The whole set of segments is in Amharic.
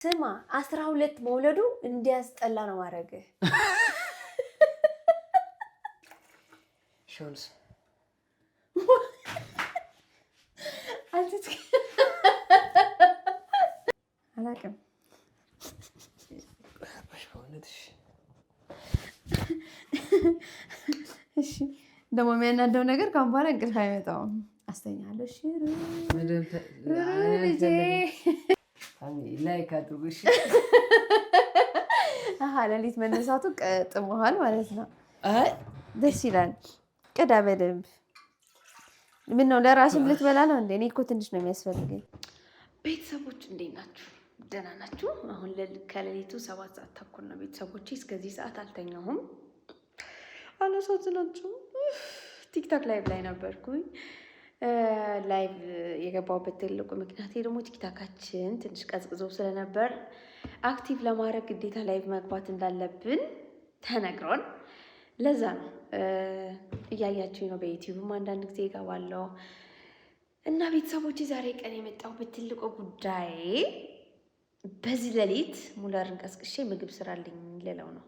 ስማ 12 መውለዱ እንዲያስጠላ ነው ማድረግ። ሾንስ አላውቅም። እሺ ደግሞ የሚያናደው ነገር ካሁን በኋላ እንቅልፍ አይመጣውም። አስተኛለሁ። እሺ ልጄ ላይክ አድርጉ። እሺ ሌሊት መነሳቱ ቀጥሞሃል ማለት ነው። ደስ ይላል። ቅዳ በደንብ። ምን ነው ለራስም ልትበላ ነው እንዴ? እኔ እኮ ትንሽ ነው የሚያስፈልገኝ። ቤተሰቦች እንዴት ናችሁ? ደህና ናችሁ? አሁን ከሌሊቱ 7 ሰዓት ተኩል ነው ቤተሰቦቼ። እስከዚህ ሰዓት አልተኛሁም። አላሳዝናችሁም? ቲክታክ ላይቭ ላይ ነበርኩኝ። ላይቭ የገባሁበት ትልቁ ምክንያቴ ደግሞ ቲክታካችን ትንሽ ቀዝቅዞ ስለነበር አክቲቭ ለማድረግ ግዴታ ላይቭ መግባት እንዳለብን ተነግሮን ለዛ ነው። እያያችሁ ነው። በዩቲዩብም አንዳንድ ጊዜ እገባለሁ እና ቤተሰቦቼ ዛሬ ቀን የመጣሁበት ትልቁ ጉዳይ በዚህ ሌሊት ሙለርን ቀስቅሼ ምግብ ስራልኝ ልለው ነው።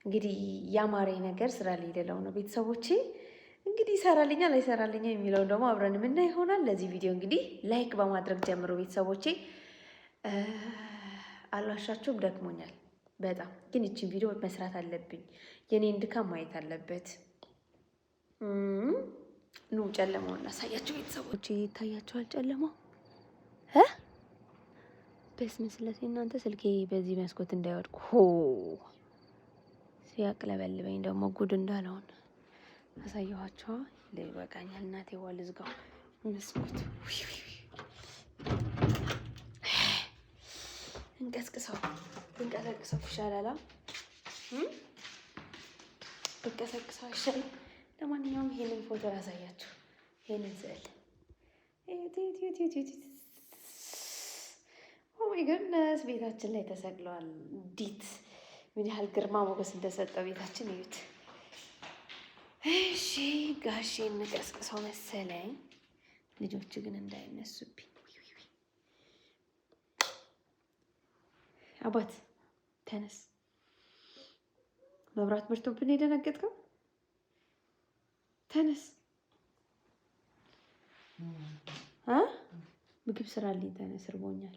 እንግዲህ ያማረኝ ነገር ስራልኝ ልለው ነው ቤተሰቦቼ። እንግዲህ ይሰራልኛል አይሰራልኛ የሚለውን ደግሞ አብረን የምናይ ይሆናል። ለዚህ ቪዲዮ እንግዲህ ላይክ በማድረግ ጀምሮ ቤተሰቦቼ። አልዋሻችሁም፣ ደክሞኛል በጣም ግን እቺን ቪዲዮ መስራት አለብኝ። የኔን ድካም ማየት አለበት። ኑ ጨለማውን እናሳያችሁ ቤተሰቦቼ። ይታያችኋል ጨለማው? በስመ ስላሴ እናንተ ስልኬ በዚህ መስኮት እንዳይወድቁ ሲያቅለበልበኝ ደግሞ ጉድ እንዳለውን አሳየኋቸዋ። ይበቃኛል። እናቴ ዋልዝጋው መስኮት። እንቀስቅሰው ብንቀሰቅሰው ይሻላል። ብንቀሰቅሰው ይሻላል። ለማንኛውም ይሄንን ፎቶ ላሳያችሁ። ይሄንን ስዕል ኦማይ ጎድነስ ቤታችን ላይ ተሰቅለዋል። እንዴት ምን ያህል ግርማ ሞገስ እንደሰጠው ቤታችን እዩት። እሺ ጋሼ እንቀስቅሰው መሰለኝ። ልጆቹ ግን እንዳይነሱብኝ። አባት ተነስ። መብራት በርቶብን የደነገጥከው? ተነስ። ምግብ ስራልኝ። ተነስ፣ እርቦኛል።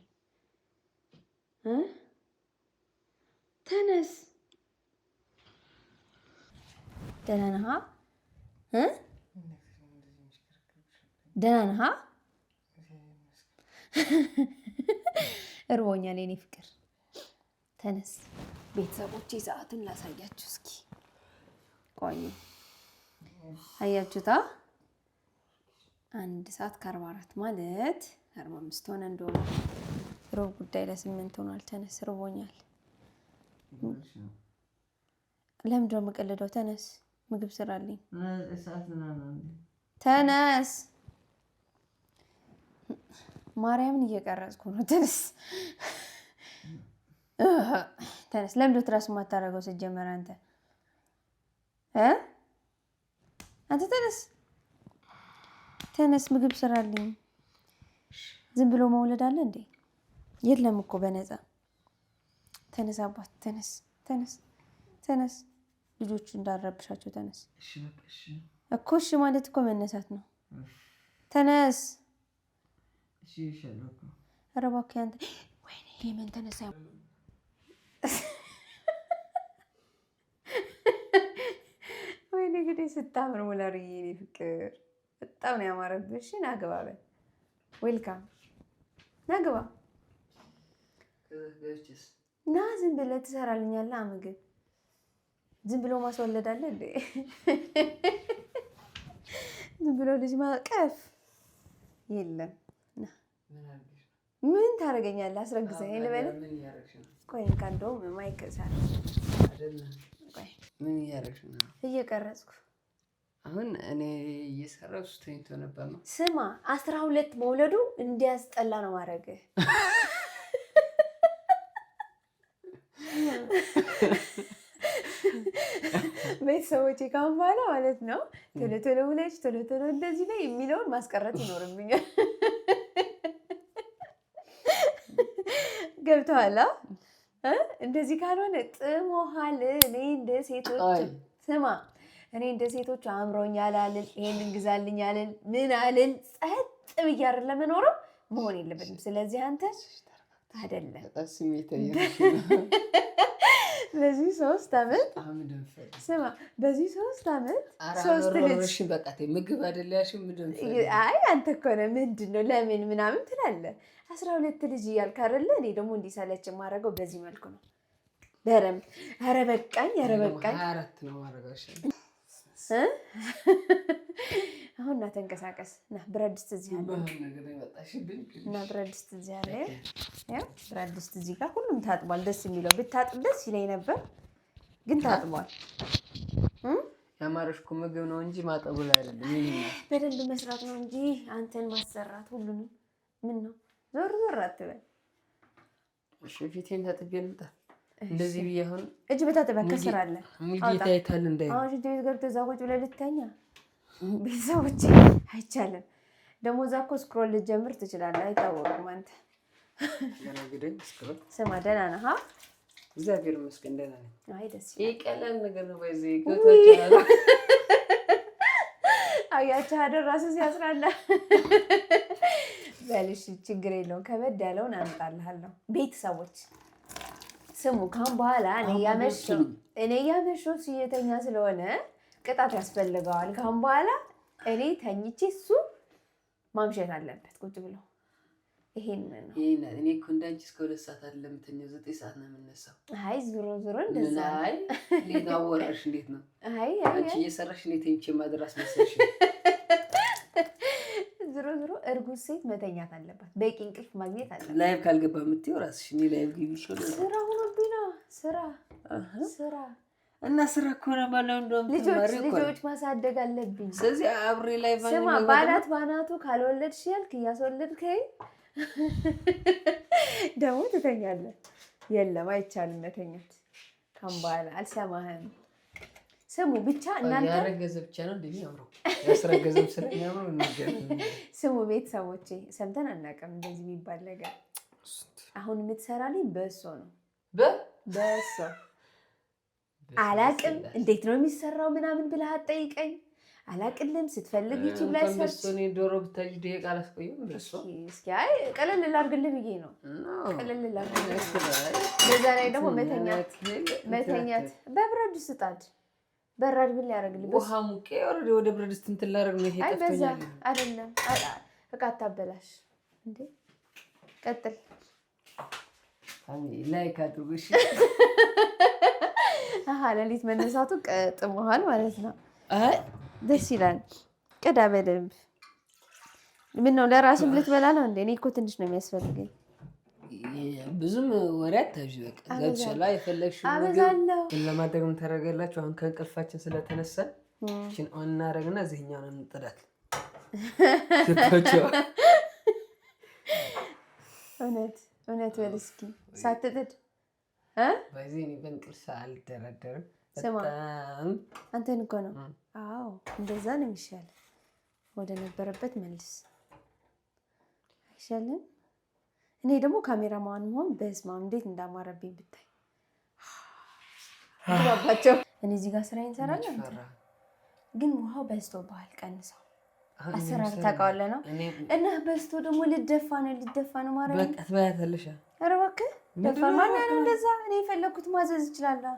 ተነስ። ደህና ነህ? ደህና ነህ? እርቦኛል የኔ ፍቅር። ተነስ። ቤተሰቦቼ ሰዓቱን ላሳያችሁ እስኪ። ቆዩ። አያችሁታ? 1 ሰዓት ከ44 ማለት 45 ሆነ እንደሆነ ሮብ ጉዳይ ለ8 ሆኗል። ተነስ፣ እርቦኛል። ለምንድን ነው የምቀልደው? ተነስ፣ ምግብ ስራልኝ። ተነስ። ማርያምን እየቀረጽኩ ነው። ተነስ፣ ተነስ። ለምንድን ነው ትራስ የማታደርገው? ስትጀመር አንተ ተነስ፣ ተነስ፣ ምግብ ስራልኝ። ዝም ብሎ መውለድ አለ እንዴ? የለም እኮ በነፃ። ተነስ አባት፣ ተነስ፣ ተነስ፣ ተነስ። ልጆቹ እንዳረብሻቸው ተነስ እኮ። እሺ ማለት እኮ መነሳት ነው። ተነስ። ኧረ እባክህ አንተ። ወይኔ የምን ተነሳ? ወይኔ እንግዲህ ስታምር ሙለርዬ፣ የኔ ፍቅር በጣም ነው ያማረብሽ። ናግባ በል። ዌልካም። ናግባ ና። ዝም ብለህ ትሰራልኛለህ ምግብ። ዝም ብሎ ማስወለድ አለ እንዴ? ዝም ብሎ ልጅ ማቀፍ የለም። ምን ታደርገኛለህ? አስረግዘኝ ልበል። ቆይ እንደውም ማይከሳል። ምን እያደረግሽ ነው? እየቀረጽኩ። አሁን እኔ እየሰራሁ እሱ ተኝቶ ነበር ነው። ስማ 12 መውለዱ እንዲያስጠላ ነው ማድረግ። ቤተሰቦቼ ካሁን በኋላ ማለት ነው ቶሎ ቶሎ ውለጅ፣ ቶሎ ቶሎ እንደዚህ ላይ የሚለውን ማስቀረት ይኖርብኛል። ገብተዋል። እንደዚህ ካልሆነ ጥሞሃል። እኔ እንደ ሴቶች ስማ፣ እኔ እንደ ሴቶች አምሮኛል አልል፣ ይሄንን ግዛልኝ አልል፣ ምን አልል፣ ጸጥ ብዬ አይደለ የምኖረው መሆን የለበትም። ስለዚህ አንተ አይደለም በዚህ 3 ዓመት ስማ፣ በዚህ 3 ዓመት 3 ልጅ በቃ ምግብ አይደለሽ። አይ አንተ እኮ ነህ ምንድን ነው ለምን ምናምን ትላለህ። 12 ልጅ እያልክ አይደለ? እኔ ደግሞ እንዲሰለች የማደርገው በዚህ መልኩ ነው። በረም ኧረ በቃኝ፣ ኧረ በቃኝ። 24 ነው ማረጋሽ። አሁን ና ተንቀሳቀስ። ና ብረት ድስት እዚህ አለ። ና ብረት ድስት እዚህ አለ። ያው ብረት ድስት እዚህ ጋር ሁሉም ታጥቧል። ደስ የሚለው ብታጥብ ደስ ይለኝ ነበር፣ ግን ታጥቧል። ያማረሽ እኮ ምግብ ነው እንጂ ማጠቡ ላይ አይደለም። በደንብ መስራት ነው እንጂ አንተን ማሰራት ሁሉንም ምን ነው ዞር ዞር አትበል። እሺ ፊቴን ታጥቤ ልምጣ። እንደዚህ ብዬ አሁን እጅ በታጠቢያ ከስር አለ። ሙልጌታ ይታል እንዳይ አሁን ሽንት ቤት ገብተህ እዛ ቁጭ ብለህ ልተኛ። ቤተሰቦቼ አይቻልም። ደግሞ እዛ እኮ ስክሮል ልጀምር ትችላለህ። አይታወቅም። አንተ ስማ፣ ደህና ነህ? እግዚአብሔር ይመስገን ደህና ነኝ። አይ ደስ ይሄ ቀላል ነገር ነው። ባይዘይ አያችሁ አይደል? ራሱ ሲያስራላ በልሽ፣ ችግር የለውም። ከበድ ያለውን አመጣልሃለሁ። ቤተሰቦች ስሙ፣ ካሁን በኋላ እኔ ያመሸው ሲተኛ ስለሆነ ቅጣት ያስፈልገዋል። ካሁን በኋላ እኔ ተኝቼ እሱ ማምሸት አለበት ቁጭ ብሎ። ይሄን ነው እኔ እኮ እንዳንቺ እስከ 2 ሰዓት አይደለም የምተኛው፣ 9 ሰዓት ነው የምነሳው። አይ ዞሮ ዞሮ እንደዛ አይ እንዴት አወራሽ? እንዴት ነው አንቺ እየሰራሽ እኔ ተኝቼ ማድረስ መሰለሽ? ዞሮ ዞሮ እርጉዝ ሴት መተኛት አለባት፣ በቂ እንቅልፍ ማግኘት አለባት። ላይቭ ካልገባ የምትይው ራስሽ እኔ ላይቭ ግቢ ይችላል። ስራ ሆኖብኝ ነው ስራ እና ስራ እኮ ነው ባለው እንደውም ልጆች ማሳደግ አለብኝ። ስለዚህ አብሬ ላይ ስማ፣ ባናቱ ካልወለድሽ ያልክ እያስወለድከኝ ደግሞ ትተኛለህ። የለም አይቻልም መተኛት። ካሁን በኋላ አልሰማህም። ስሙ ብቻ እናንተ ያረገዘ ብቻ ነው እንደሚያምረው ያስረገዘም ስለሚያምረው ነገር ስሙ ቤተሰቦቼ፣ ሰምተን አናውቅም እንደዚህ የሚባል ነገር። አሁን የምትሰራልኝ በእሷ ነው በእሷ አላቅም። እንዴት ነው የሚሰራው ምናምን ብለህ አትጠይቀኝ። አላቅልም። ስትፈልግ ዩቲዩብ ላይ ሰርች ዶሮ ብታጅ ደቂቃ አላስቆይም። እስኪ አይ ቀለል ላድርግልህ ብዬ ነው። ቀለል ላድርግልህ። በዛ ላይ ደግሞ መተኛት በብረት ድስት ጣድ በራድ ብል ያደርግልህ። ውሃ ሙቄ ወደ ብረት ድስት እንትን ላደርግ ነው። ይሄ በዛ አይደለም። እቃ አታበላሽ እንዴ። ቀጥል። ላይክ አድርጉሽ። ሌሊት መነሳቱ ቀጥመዋል ማለት ነው። ደስ ይላል። ቅዳ በደንብ። ምን ነው ለራስም ልትበላ ነው እንዴ? እኔ እኮ ትንሽ ነው የሚያስፈልገኝ። ብዙም ወሬ አታብዢ። በቃ ገብቶሻል። የፈለግሽው አበዛለሁ ለማድረግ ምን ታደርጋላችሁ? አሁን ከእንቅልፋችን ስለተነሳን እቺን ኦን እናደርግና እዚህኛውን እንጥዳት። እውነት በል እስኪ ሳትጥድ በዚህ እኔ በእንቅልፍ አልደረደርም። ስማ አንተን እኮ ነው። አዎ እንደዛ ነው የሚሻለው። ወደ ነበረበት መልስ አይሻልም? እኔ ደግሞ ካሜራማን መሆን በስማም እንዴት እንዳማረብኝ ብታይ። ባባቸው እኔ እዚህ ጋር ስራ እንሰራለን፣ ግን ውሃው በዝቶብሃል። ቀንሰው። አሰራር ታውቀዋለህ ነው እና በዝቶ ደግሞ ልደፋ ነው ማረግ። በቃ ትበያታለሽ። ኧረ እባክህ ደፋ ማን ነው እንደዛ? እኔ የፈለኩት ማዘዝ እችላለሁ።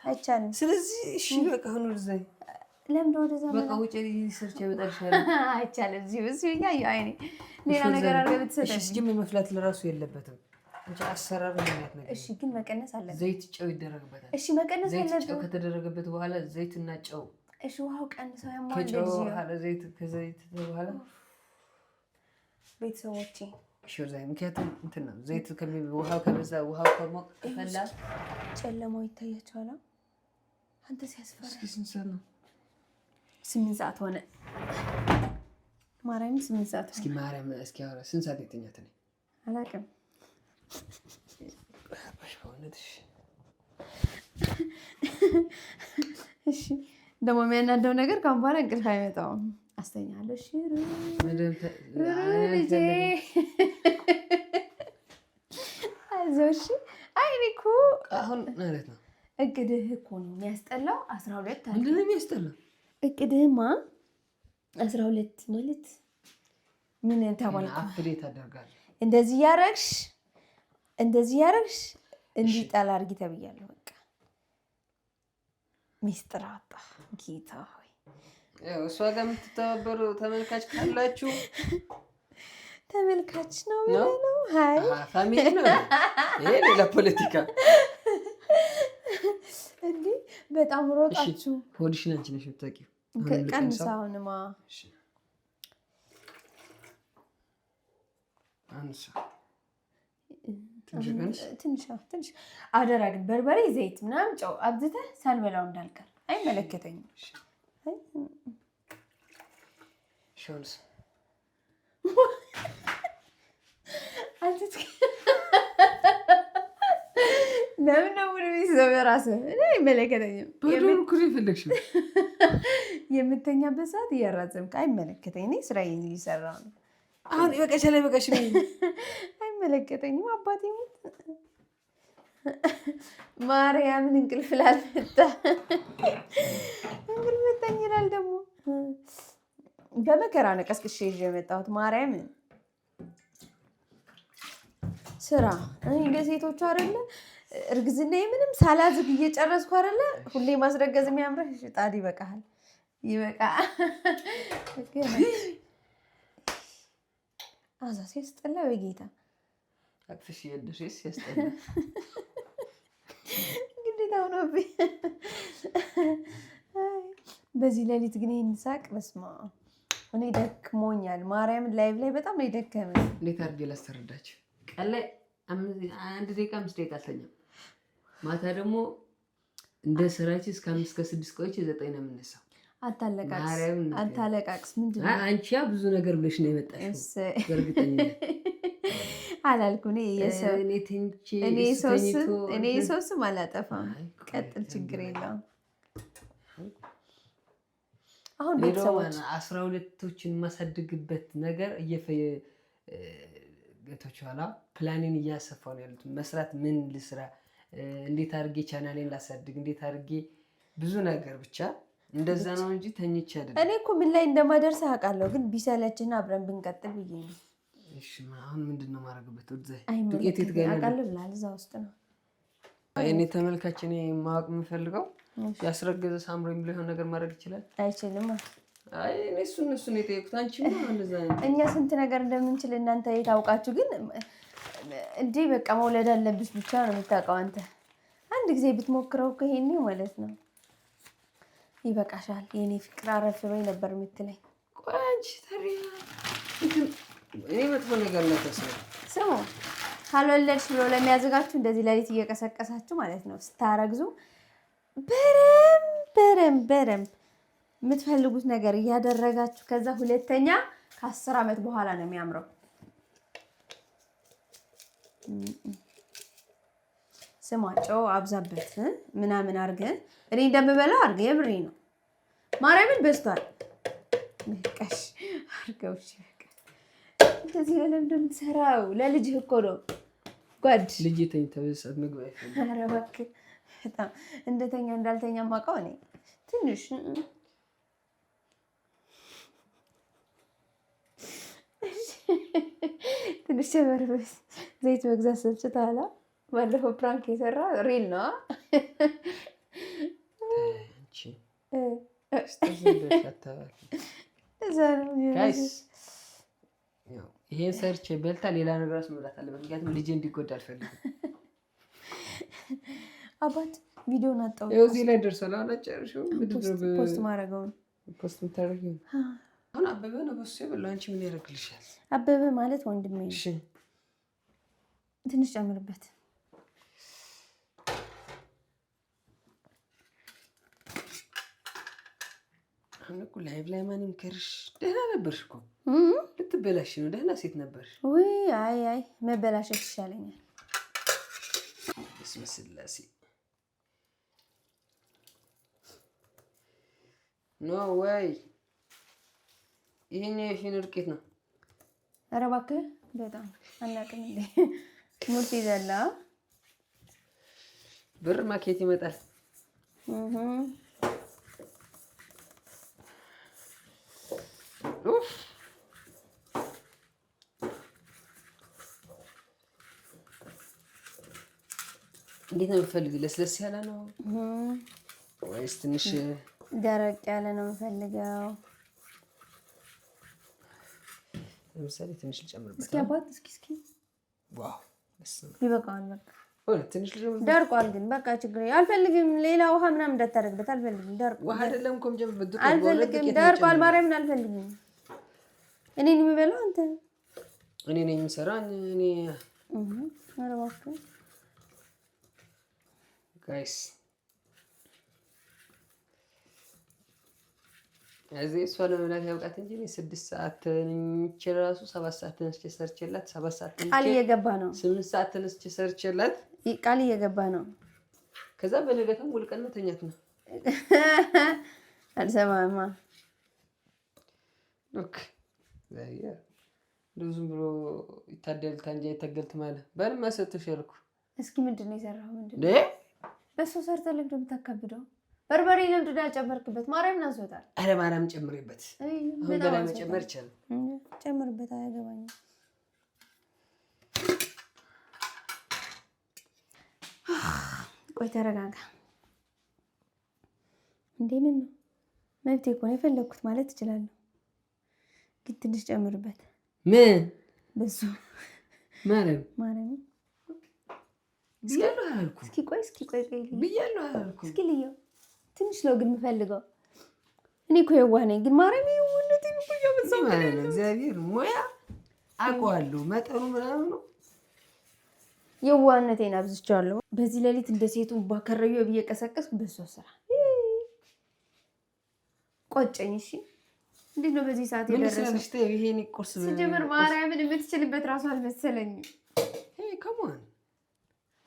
አይቻልም። ስለዚህ እሺ በቃ ሁሉ ዘይ ለምን ወደዛ በቃ ውጪ ሰርች ያመጣልሻል። አይቻልም። እዚህ ያዩ አይኔ ሌላ ነገር አድርገህ ብትሰጠኝ። እሺ ግን መፍላት ለራሱ የለበትም እንጂ አሰራሩ ነው ነገር። እሺ ግን መቀነስ አለበት። ዘይት ጨው ይደረግበታል። እሺ መቀነስ አለበት። ጨው ከተደረገበት በኋላ ዘይትና ጨው። እሺ ውሃው ቀንሰው ያማል። ከጨው በኋላ ዘይት ከዘይት በኋላ ቤተሰቦቼ ዛይ ምክንያቱም እንትን ነው ዘይት ውሃው ከበዛ ውሃው ከሞቅ ከፈላ ጨለማው ይታያቸዋል። አንተ ሲያስፈራ። እስኪ ስንት ሰዓት ነው? 8 ሰዓት ሆነ። ማርያም 8 ሰዓት ሆነ። እስኪ ማርያም እስኪ አውራ ስንት ሰዓት የተኛት ነው? አላውቅም። እሺ ደግሞ የሚያናደው ነገር ካሁን በኋላ እንቅልፍ አይመጣውም። አስተኛለሁ። እሺ ልጄ አይዞህ እሺ። አይ እኔ እኮ አሁን ማለት ነው እቅድህ እኮ ነው የሚያስጠላው። 12 ምንድን ነው የሚያስጠላው? እቅድህማ 12 ማለት ምን ተባልኩ? አፕዴት አደርጋለሁ። እንደዚህ ያረግሽ እንዲጠላ አድርጊ ተብያለሁ። በቃ ሚስጥር አጣ ጌታ ሆይ። ያው እሷ ጋር የምትተባበሩ ተመልካች ካላችሁ ተመልካች ነው ነው ሃይ ፋሚሊ ነው። ይሄ ሌላ ፖለቲካ እንዴ! በጣም ሮጣችሁ። ሆድሽን አንቺ ነሽ የምታውቂው። ቀንሳውንማ አንሳ ትንሽ አደራ። ግን በርበሬ፣ ዘይት ምናምን ጨው አብዝተህ ሳልበላው እንዳልቀር። አይመለከተኝም። ሾንስ ለምን ነው ወደ ቤት በራስህ? እኔ አይመለከተኝም። በዶር ኩሪ ፈለግሽው የምተኛበት ሰዓት እያራዘምክ አይመለከተኝ። እኔ ስራዬን እየሰራሁ ነው። አሁን ይበቃሻል፣ አይበቃሽም? አይመለከተኝም። አባቴ ሞት ማርያምን እንቅልፍ ላልመጣ እንቅልፍ መጣኝ ይላል ደግሞ። በመከራ ነው ቀስቅሼ ይዤ የመጣሁት ማርያምን። ስራ እኔ እንደ ሴቶቹ አይደለ እርግዝና ምንም ሳላዝግ እየጨረስኩ አይደለ ሁሌ ማስረገዝ የሚያምርህ ጣድ ይበቃሃል፣ ይበቃል። አዛ ሲያስጠላ በጌታ አክፍሽ የደሽስ ሲያስጠላ ግዴታ ሆኖብኝ። በዚህ ሌሊት ግን ይሄን ሳቅ በስማ እኔ ደክሞኛል። ማርያምን ላይቭ ላይ በጣም ነው የደከመኝ። እንዴት አድርጌ ላስተረዳችሁ? ቀን ላይ 1 ደቂቃ 5 ደቂቃ አልተኛም። ማታ ደግሞ እንደ ስራችን እስከ 5 እስከ 6 ቆይቼ 9 ነው የምነሳው። አታለቃቅስ። ምንድን ነው አንቺ ያ ብዙ ነገር ብለሽ ነው የመጣሽው። በእርግጠኝነት አላልኩም። እኔ ሰው ስም አላጠፋም። ቀጥል፣ ችግር የለውም። አሁን ቤተሰቦች 12ቶችን የማሳድግበት ነገር ገብቶሻል። ፕላኔን እያሰፋው ነው ያሉት። መስራት ምን ልስራ፣ እንዴት አድርጌ ቻናሌን ላሳድግ፣ እንዴት አድርጌ ብዙ ነገር ብቻ እንደዛ ነው እንጂ ተኝቼ አይደለም። እኔ እኮ ምን ላይ እንደማደርስ አውቃለሁ፣ ግን ቢሰለችና አብረን ብንቀጥል ብዬ ነው። እሺ አሁን ምንድነው ማድረግበት? ወደዚህ ዱቄት አውቃለሁ ብላል፣ እዛ ውስጥ ነው። እኔ ተመልካች እኔ ማወቅ የምፈልገው ያስረገዘ ሳምሮ የሚለው የሆነ ነገር ማድረግ ይችላል አይችልም? አይ እኔ እሱን የጠየኩት አንቺ ነው። እንደዛ እኛ ስንት ነገር እንደምንችል እናንተ የታውቃችሁ፣ ግን እንዴ በቃ መውለድ አለብሽ ብቻ ነው የምታውቀው አንተ። አንድ ጊዜ ብትሞክረው እኮ ይሄኔ ማለት ነው ይበቃሻል የኔ ፍቅር አረፍ በይ ነበር የምትለኝ። ቆይ አንቺ ታዲያ እኔ መጥፎ ነገር ነው ተሰራ። ስሙ ካልወለድሽ ብሎ ለሚያዘጋችሁ እንደዚህ ሌሊት እየቀሰቀሳችሁ ማለት ነው ስታረግዙ በረም የምትፈልጉት ነገር እያደረጋችሁ ከዛ ሁለተኛ ከ10 ዓመት በኋላ ነው የሚያምረው። ስማቸው አብዛበት ምናምን አድርገን እኔ እንደምበላው አድርገ የብሬ ነው ማርያምን በስቷል። በቃሽ አድርገው። እሺ በቃ እንደዚህ ለምን እንደምትሰራው ለልጅህ እኮ ነው ጓድ ልጅ ተኝተህ ምግብ አይፈልም። ኧረ እባክህ በጣም እንደተኛ እንዳልተኛ ማውቀው እኔ ትንሽ ሸበርበስ ዘይት መግዛት ሰልችታላ። ባለፈው ፕራንክ የሰራ ሪል ነው። ይሄን ሰርቼ በልታ ሌላ ነገር መብላት አለበት። ምክንያቱም ልጄ እንዲጎዳ አልፈልግም። አባት ቪዲዮን አጣው እዚህ ላይ ደርሷል። አላጨርሽው ፖስት ማድረገውን ፖስት የምታደርጊው አሁን አበበ ነው በሱ የበላው። አንቺ ምን ያደርግልሻል? አበበ ማለት ወንድሜ ነው። እሺ ትንሽ ጨምርበት። አሁን እኮ ላይቭ ላይ ማንም ከርሽ ደህና ነበርሽ እኮ ልትበላሽ ነው። ደህና ሴት ነበርሽ። ውይ አይ መበላሸት ይሻለኛል። በስመ ስላሴ ኖ ወይ ይሄን የፊን ዱቄት ነው። ኧረ እባክህ በጣም አናውቅም እንዴ ሙት ይዘላ ብር ማኬት ይመጣል። እንዴት ነው የምፈልገው? ለስለስ ያለ ነው ወይስ ትንሽ ደረቅ ያለ ነው የምፈልገው? ለምሳሌ ትንሽ ልጨምርበት። እስኪ አባት እስኪ ዋው ይበቃዋል። በቃ ትንሽ ልጨምርበት። ደርቋል ግን በቃ ችግር አልፈልግም። ሌላ ውሃ ምናምን እንዳታደርግበት አልፈልግም። ደርቋል። ውሃ አይደለም እኮ የምጨምርበት። አልፈልግም። ደርቋል። ማርያምን አልፈልግም። እኔን የሚበላው አንተ እኔ ነኝ የምሰራ እኔ ኧረ እባክህ ጋይስ እዚህ እሷ ለመብላት ያብቃት እንጂ እኔ 6 ሰዓት ተኝቼ እራሱ 7 ሰዓት ተነስቼ ሰርቼላት 7 ሰዓት ተኝቼ ቃል እየገባ ነው። 8 ሰዓት ተነስቼ ሰርቼላት ቃል እየገባ ነው። ከዛ በነገታም ውልቀን መተኛት ነው። አልሰማማ ኦኬ ዛያ ዝም ብሎ ይታደልታ እንጂ አይተገልት ማለት ባልማ ሰጥተሽልኩ። እስኪ ምንድነው የሰራው? ምንድነው በሱ ሰርተህ ለምን እንደምታከብደው? በርበሬ ለምን እንዳጨመርክበት? ማርያምን አስወጣል። አረ ማርያም ጨምሬበት። አሁን ገና መጨመር ይቻላል። ጨምርበት። አያገባኝም። ቆይ ተረጋጋ እንዴ። ምን ነው መብቴ እኮ ነው። የፈለኩት ማለት እችላለሁ፣ ግን ትንሽ ጨምርበት። ምን በሱ ማርያም ብያለሁ አላልኩም? እስኪ ቆይ ብያለሁ አላልኩም? እስኪ ልየው። ትንሽ ነው ግን የምፈልገው። እኔ እኮ የዋህ ነኝ፣ ግን ማርያም ይሁንልኝ እኮ ያመጣው ማለት ነው። እግዚአብሔር ሙያ አውቀዋለሁ፣ መጠኑ ምናምን ነው። የዋህነቴን አብዝቻለሁ። በዚህ ሌሊት እንደ ሴቱ ባከረዩ ብዬ ቀሰቀስኩ። በሷ ስራ ቆጨኝ። እሺ እንዴት ነው በዚህ ሰዓት የደረሰው? ይሄን ቁርስ ሲጀምር ማርያምን የምትችልበት ራሱ አልመሰለኝም። ከሞን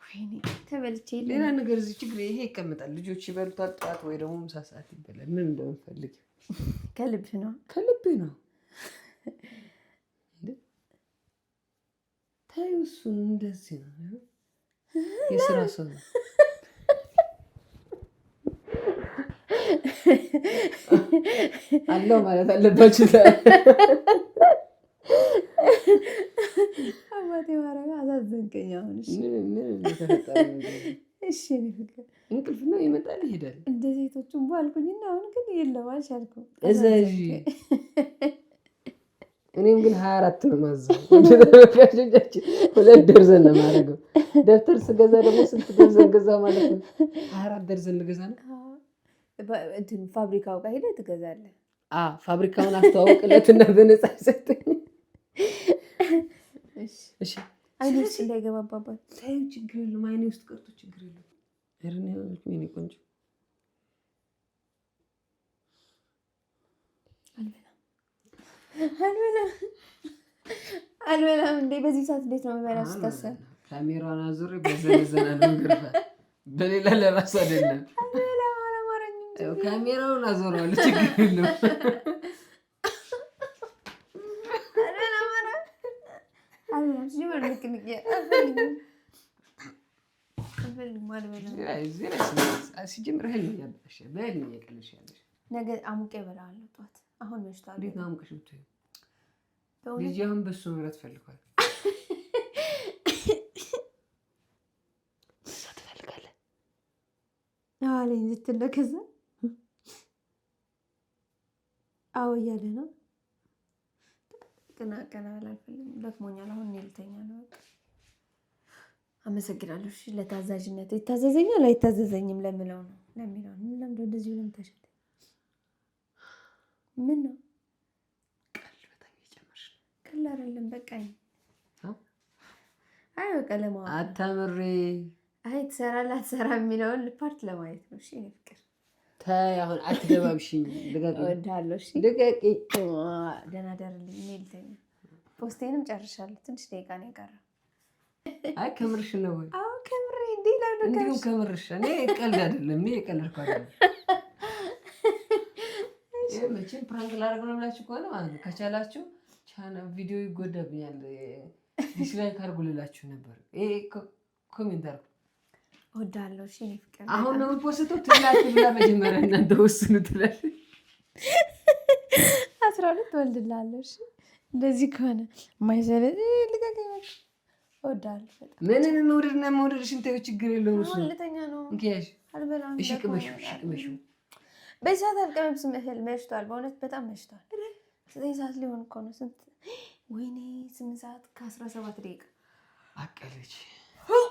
ወይኔ ተበልቼ ሌላ ነገር እዚህ ችግር ይሄ ይቀመጣል። ልጆች ይበሉታል፣ ጠዋት ወይ ደግሞ ምሳ ሰዓት ይበላል። ምን እንደምፈልግ ከልብ ነው ታዩ። እሱን እንደዚህ ነው የስራ ሰው ነው። አለው ማለት አለባችሁ። አባቴ ማረጋ አዛዘንከኝ። አሁን ምን ተፈጠረ? እሺ እንቅልፍ ነው ይመጣል ይሄዳል። እንደ ሴቶቹም ባልኩኝና አሁን ግን የለም አልቻልኩም። እዛዥ እኔም ግን 24 ነው ማዘው። ተመልካቾቻችን 2 ደርዘን ነው ማድረገው። ደብተር ስገዛ ደግሞ ስንት ደርዘን ገዛ ማለት ነው? 24 ደርዘን ልገዛ ነው። እንትን ፋብሪካው ጋር ሄደህ ትገዛለህ። ፋብሪካውን አስተዋውቅለትና በነፃ ሰጠኝ። እሺ አይኔ ውስጥ እንዳይገባባባት ታዩ። ችግር የለም አይኔ ውስጥ ቀርቶ ችግር የለም። እርኔ ያልኩ ምን ቆንጆ አልበላም እንዴ በዚህ ሰዓት እንዴት ነው የምበላው? ስታሰብ ካሜራውን አዙሬ በዘነዘና ነው ገርፋ በሌላ ለራስ አይደለም። ካሜራውን አዞረዋለሁ። ችግር የለም። ነገ አሙቄ እበላለሁ ጠዋት። አሁን መሽቷል። እንዴት ነው አሙቀሽ ብትይው? ልጅ አሁን በሱ ምረት ፈልጓል። እሷ ትፈልጋለህ አለኝ ስትል ከዛ አዎ እያለ ነው። ቀና አልፈልግም፣ ደክሞኛል። አሁን እኔ ልተኛ ነው። በቃ አመሰግናለሁ። እሺ ለታዛዥነት ይታዘዘኛል አይታዘዘኝም ለሚለው ነው። ለምን እንደዚህ ብለም ተሸተ ምን ነው ቀል በጣም እየጨመርሽ ነው። ቀል አይደለም በቃኝ። አይ በቃ ለማወቅ አታምሬ ትሰራለህ አትሰራም የሚለውን ፓርት ለማየት ነው። እሺ እኔ ፍቅር ታይ አሁን አትደባብሽኝ። ልቀቂ እወድሃለሁ። እሺ ልቀቂ። ደህና ደርልኝ። እኔ ልተኛ። ፖስቴንም ጨርሻለሁ። ትንሽ ደቂቃ ነው የቀረው። አይ ከምርሽ ነው ወይ? አዎ ከምሬ። እንዲሁ ከምርሽ። እኔ ቀልድ አይደለም። እኔ የቀለድኩ አይደለም። መቼም ፕራንክ ላደርግ ነው ብላችሁ ከሆነ ማለት ነው ከቻላችሁ ቪዲዮ ይጎዳብኛል ዲስላይክ አድርጉ ልላችሁ ነበር። ኮሜንት አድርጉ። እወዳለሁ። እሺ እኔ ፍቅር አሁን ነው ፖስቶ ትላትላ መጀመሪያ እናንተ ወስኑ ትላለች። 12 ወልድላለሁ። እሺ እንደዚህ ከሆነ ማይዘለ ልቀቀኝ። እወዳለሁ በጣም ምንን እንውደድና መውደድሽን ተይው፣ ችግር የለውም። እሱ ሁለተኛ ነው እንኪያሽ አልበላም። እሺ ቅመሹ፣ እሺ ቅመሹ። በሰዓት አልቀመምስም። እህል መሽቷል፣ በእውነት በጣም መሽቷል። 9 ሰዓት ሊሆን እኮ ነው። ስንት ወይኔ 8 ሰዓት ከ17 ደቂቃ አቀለች።